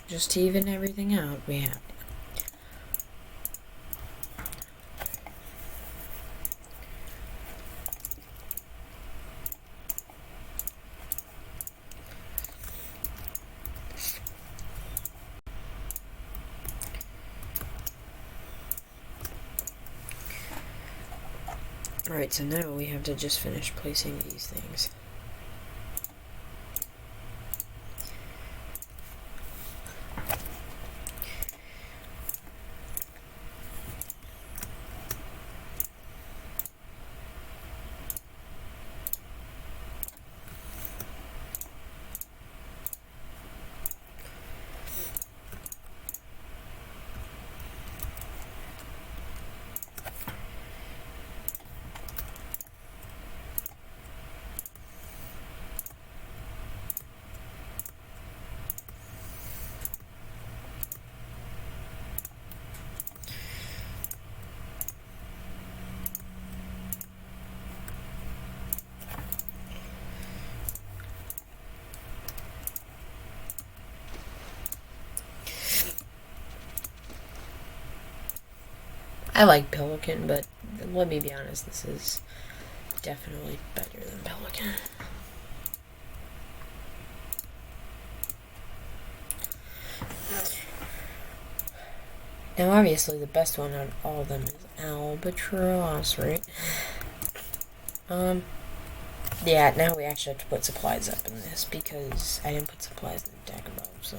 Speaker 1: just to even everything out, we have to. Alright, so now we have to just finish placing these things. I like Pelican, but let me be honest, this is definitely better than Pelican. Now, obviously, the best one out of all of them is Albatross, right? Yeah, now we actually have to put supplies up in this, because I didn't put supplies in the deck above, so...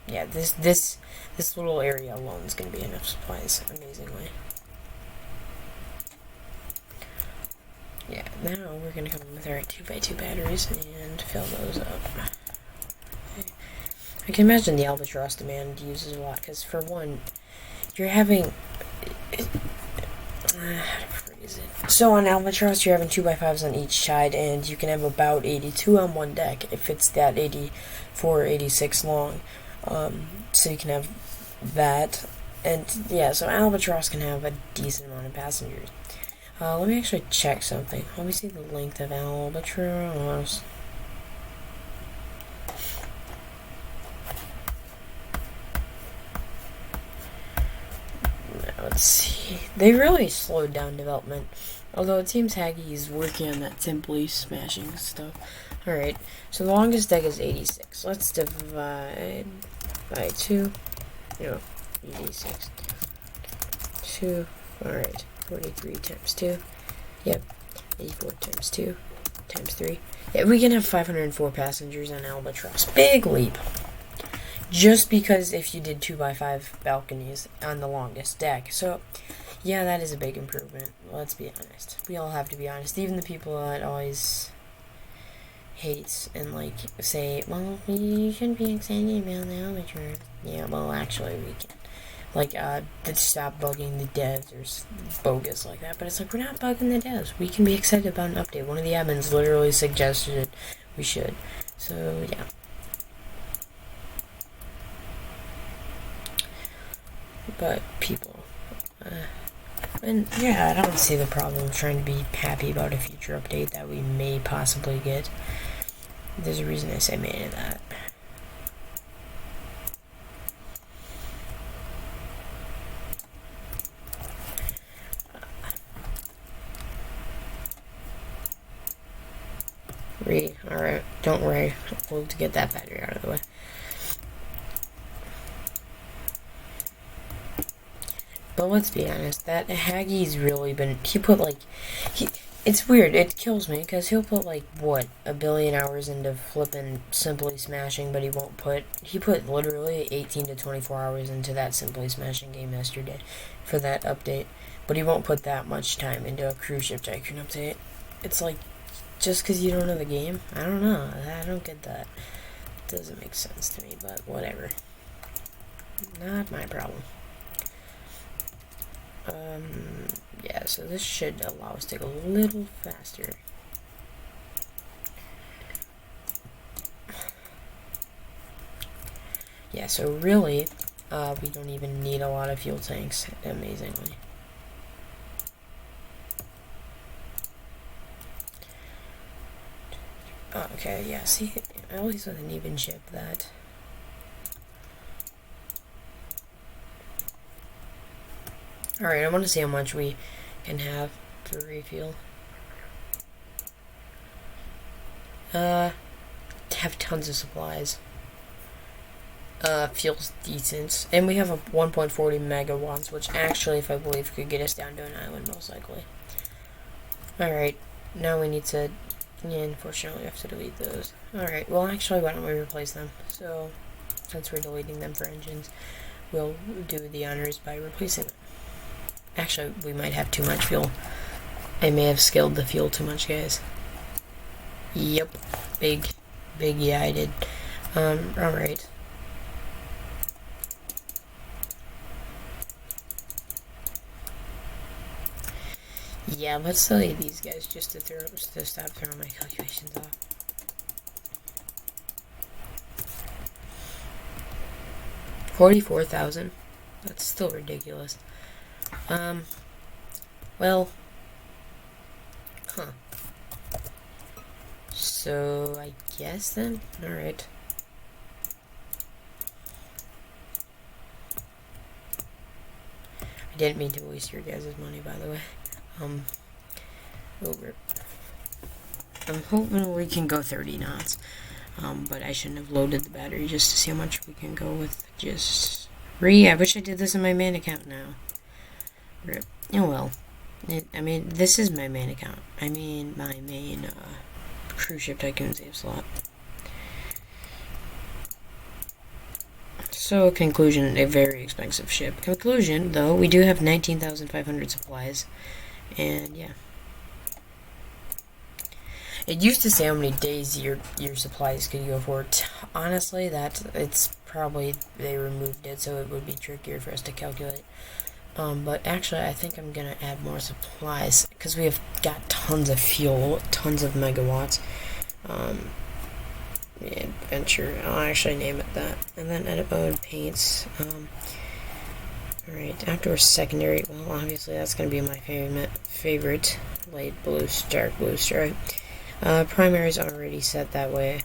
Speaker 1: Yeah, this little area alone is going to be enough supplies, amazingly. Yeah, now we're going to come with our 2x2 batteries and fill those up. Okay. I can imagine the Albatross demand uses a lot, because for one, you're having... how to phrase it? So on Albatross, you're having 2x5s on each side, and you can have about 82 on one deck if it's that 84 or 86 long. So you can have that, and yeah, so Albatross can have a decent amount of passengers. Let me actually check something. Let me see the length of Albatross. Let's see. They really slowed down development. Although it seems Haggy is working on that simply smashing stuff. Alright, so the longest deck is 86. Let's divide by 2. No, 86. 2. Alright, 43 times 2. Yep, 84 times 2 times 3. Yeah, we can have 504 passengers on Albatross. Big leap. Just because if you did 2x5 balconies on the longest deck. So, yeah, that is a big improvement. Let's be honest. We all have to be honest. Even the people that always hate and, like, say, well, you shouldn't be excited about the Albatross. Yeah, well, actually, we can. Like, stop bugging the devs or bogus like that. But it's like, we're not bugging the devs. We can be excited about an update. One of the admins literally suggested we should. So, yeah. But people, and yeah, I don't see the problem trying to be happy about a future update that we may possibly get. There's a reason I say may to that. Alright, don't worry, we'll get that battery out of the way. But let's be honest, that Haggy's really been, it's weird, it kills me, because he'll put, like, what, 1 billion hours into flipping Simply Smashing, but he put literally 18 to 24 hours into that Simply Smashing game yesterday for that update, but he won't put that much time into a Cruise Ship Tycoon update. It's like, just because you don't know the game? I don't know, I don't get that. It doesn't make sense to me, but whatever. Not my problem. Yeah, so this should allow us to go a little faster. Yeah, so really, we don't even need a lot of fuel tanks, amazingly. Okay, yeah, see, at least with an even ship, that... Alright, I want to see how much we can have for refuel. Have tons of supplies. Fuel's decent. And we have a 1.40 megawatts, which actually, if I believe, could get us down to an island, most likely. Alright, now we need to... Yeah, unfortunately, we have to delete those. Alright, well, actually, why don't we replace them? So, since we're deleting them for engines, we'll do the honors by replacing them. Actually, we might have too much fuel. I may have scaled the fuel too much, guys. Yep. Big, yeah, I did. Alright. Yeah, let's delete these guys just to stop throwing my calculations off. $44,000. That's still ridiculous. Well, so I guess then, alright. I didn't mean to waste your guys' money, by the way. Over. I'm hoping we can go 30 knots, but I shouldn't have loaded the battery just to see how much we can go with just... I wish I did this in my main account now. Rip. Oh well. I mean, this is my main account. I mean, my main, Cruise Ship Tycoon save slot. So, conclusion, a very expensive ship. Conclusion, though, we do have 19,500 supplies. And, yeah. It used to say how many days your supplies could go for. Honestly, it's probably, they removed it, so it would be trickier for us to calculate. But actually, I think I'm gonna add more supplies, because we have got tons of fuel, tons of megawatts. Adventure, I'll actually name it that. And then edit mode, paints, alright, outdoor secondary, well, obviously that's gonna be my favorite, light blue, dark blue stripe. Primary's already set that way.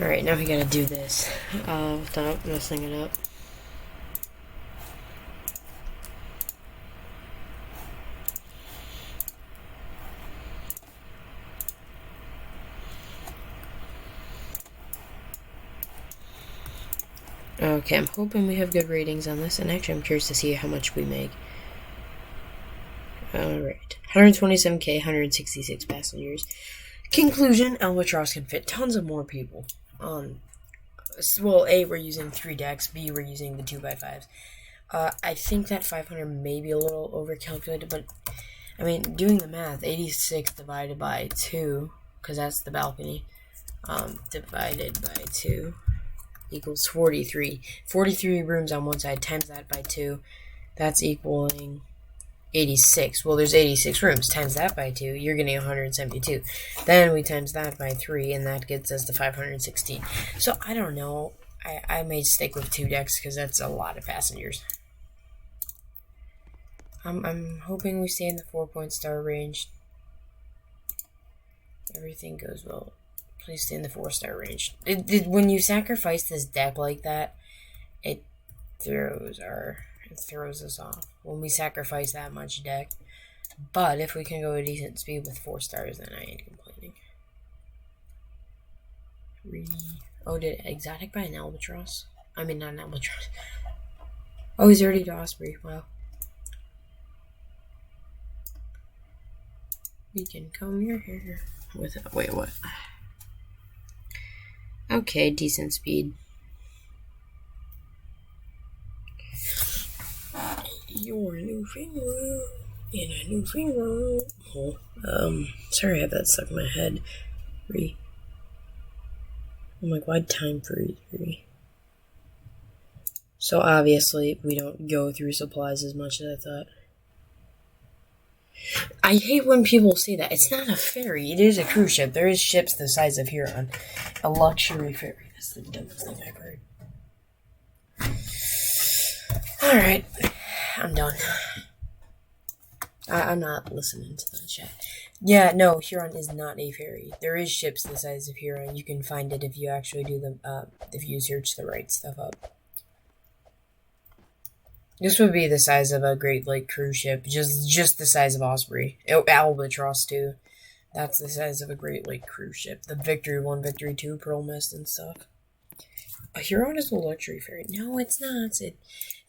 Speaker 1: Alright, now we gotta do this, without messing it up. Okay, I'm hoping we have good ratings on this, and actually I'm curious to see how much we make. Alright, 127k, 166 passengers. Conclusion, Albatross can fit tons of more people. Well, A, we're using 3 decks, B, we're using the 2x5s. I think that 500 may be a little overcalculated, but, I mean, doing the math, 86 divided by 2, because that's the balcony, divided by 2 equals 43. 43 rooms on one side, times that by 2, that's equaling 86. Well, there's 86 rooms. Times that by 2, you're getting 172. Then we times that by 3, and that gets us to 516. So, I don't know. I may stick with 2 decks, because that's a lot of passengers. I'm hoping we stay in the 4-point star range. Everything goes well. Please stay in the 4-star range. When you sacrifice this deck like that, it throws us off when we sacrifice that much deck. But if we can go a decent speed with 4 stars, then I ain't complaining. Oh, did Exotic buy an Albatross? I mean, not an Albatross. Oh, he's already to Osprey. Wow. We can comb your hair with it. Wait, what? Okay, decent speed. Your new finger in a new finger. Oh, sorry I have that stuck in my head. I'm like, why'd time freeze? So obviously, we don't go through supplies as much as I thought. I hate when people say that. It's not a ferry. It is a cruise ship. There is ships the size of Huron. A luxury ferry. That's the dumbest thing I've heard. Alright. I'm done. I'm not listening to that chat. Yeah, no, Huron is not a ferry. There is ships the size of Huron. You can find it if you actually do the, if you search the right stuff up. This would be the size of a Great Lake cruise ship, just the size of Osprey. Oh, Albatross, too. That's the size of a Great Lake cruise ship. The Victory 1, Victory 2, Pearl Mist, and stuff. A Huron is a luxury ferry. No, it's not.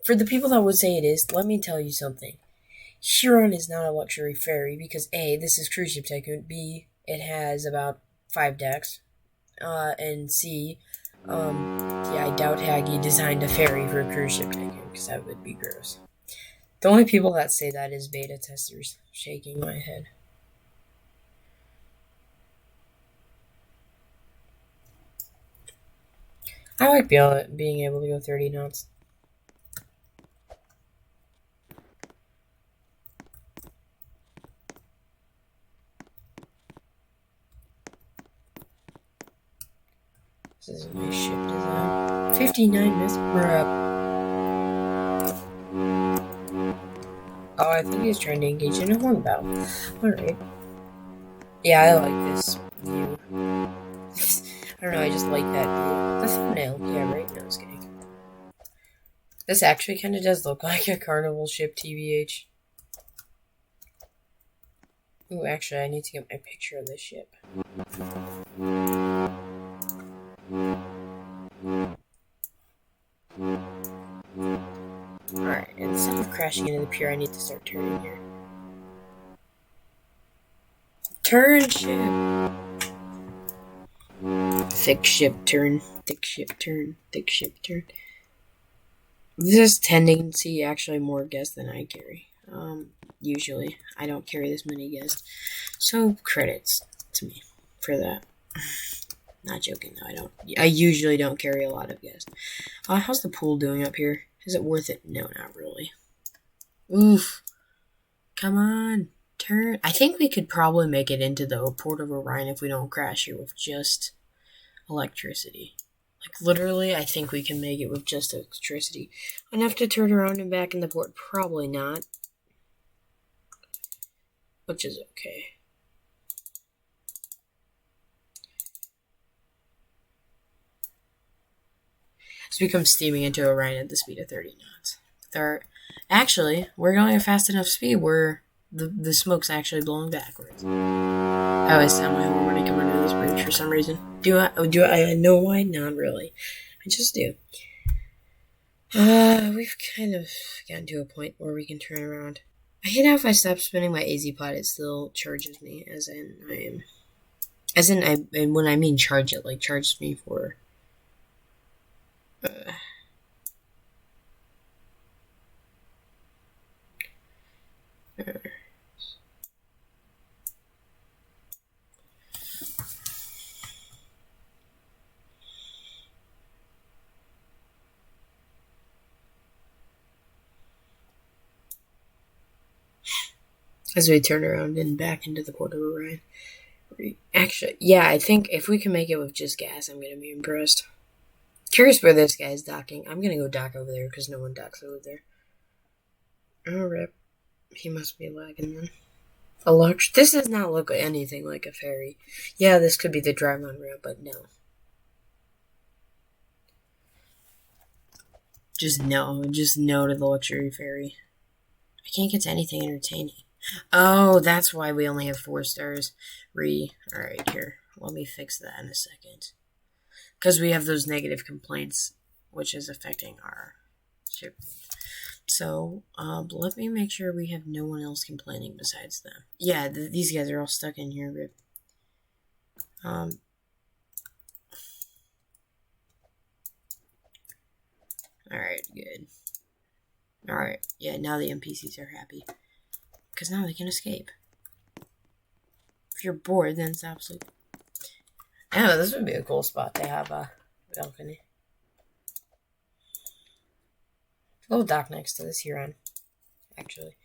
Speaker 1: For the people that would say it is, let me tell you something. Huron is not a luxury ferry because A, this is Cruise Ship Tycoon. B, it has about 5 decks. And C, yeah, I doubt Haggy designed a ferry for a cruise ship Tycoon, because that would be gross. The only people that say that is beta testers. Shaking my head. I like being able to go 30 knots. This is a nice ship design. 59 minutes. We're up. Oh, I think he's trying to engage in a horn battle. Alright. Yeah, I like this view. I don't know, I just like that view. The thumbnail. Yeah, right? No, I was kidding. This actually kind of does look like a carnival ship, TBH. Ooh, actually, I need to get my picture of this ship. Alright, instead of crashing into the pier, I need to start turning here. Turn ship! Thick ship turn, thick ship turn, thick ship turn. This is tendency actually more guests than I carry. Usually. I don't carry this many guests. So, credits to me for that. Not joking though, I usually don't carry a lot of guests. How's the pool doing up here? Is it worth it? No, not really. Oof. Come on. Turn. I think we could probably make it into the Port of Orion if we don't crash here with just electricity. Like, literally, I think we can make it with just electricity. Enough to turn around and back in the port? Probably not. Which is okay. So we come steaming into Orion at the speed of 30 knots. Actually, we're going at fast enough speed where the smoke's actually blowing backwards. I always sound my horn when I come under this bridge for some reason. Do I know why? Not really. I just do. We've kind of gotten to a point where we can turn around. I hate how if I stop spinning my AZ pod, it still charges me, and when I mean charge it, like charges me for, uh, as we turn around and back into the Port of Orion. Actually, yeah, I think if we can make it with just gas, I'm gonna be impressed. Curious where this guy's docking. I'm gonna go dock over there because no one docks over there. Oh, rip. He must be lagging then. A large. This does not look anything like a ferry. Yeah, this could be the drive-on ramp, but no. Just no to the luxury ferry. I can't get to anything entertaining. Oh, that's why we only have 4 stars. Alright, here. Let me fix that in a second. Because we have those negative complaints, which is affecting our ship. So, let me make sure we have no one else complaining besides them. Yeah, these guys are all stuck in here, Rip. Alright, good. Alright, yeah, now the NPCs are happy. Because now they can escape. If you're bored, then stop sleeping. Oh, this would be a cool spot to have a balcony. A little dock next to this Huron, actually.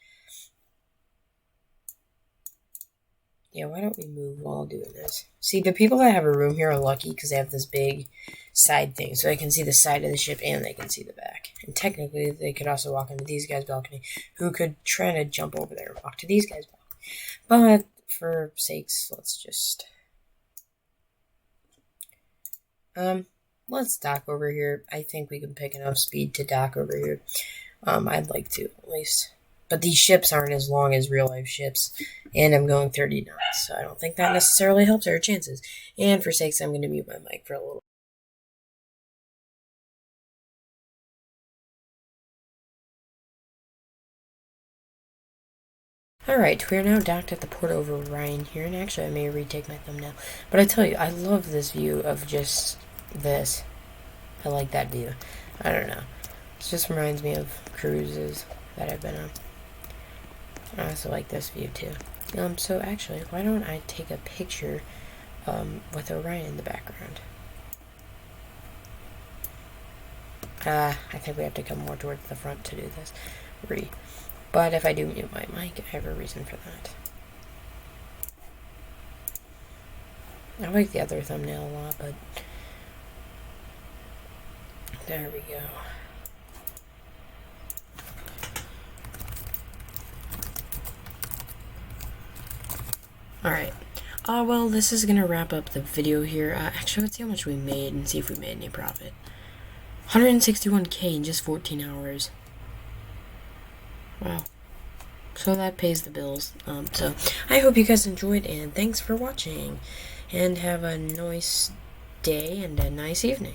Speaker 1: Yeah, why don't we move while doing this? See, the people that have a room here are lucky because they have this big side thing. So they can see the side of the ship and they can see the back. And technically, they could also walk into these guys' balcony, who could try to jump over there and walk to these guys' balcony. But for sakes, let's just... let's dock over here. I think we can pick enough speed to dock over here. I'd like to, at least. But these ships aren't as long as real-life ships, and I'm going 30 knots, so I don't think that necessarily helps our chances. And for sakes, I'm going to mute my mic for a little. Alright, we are now docked at the Port of Orion here, and actually I may retake my thumbnail. But I tell you, I love this view of just this. I like that view. I don't know. It just reminds me of cruises that I've been on. I also like this view too. So actually, why don't I take a picture with Orion in the background? I think we have to come more towards the front to do this. But if I do mute my mic, I have a reason for that. I like the other thumbnail a lot, but there we go. Alright. Well, this is gonna wrap up the video here. Actually, let's see how much we made and see if we made any profit. 161k in just 14 hours. Wow. So that pays the bills. So I hope you guys enjoyed, and thanks for watching. And have a nice day and a nice evening.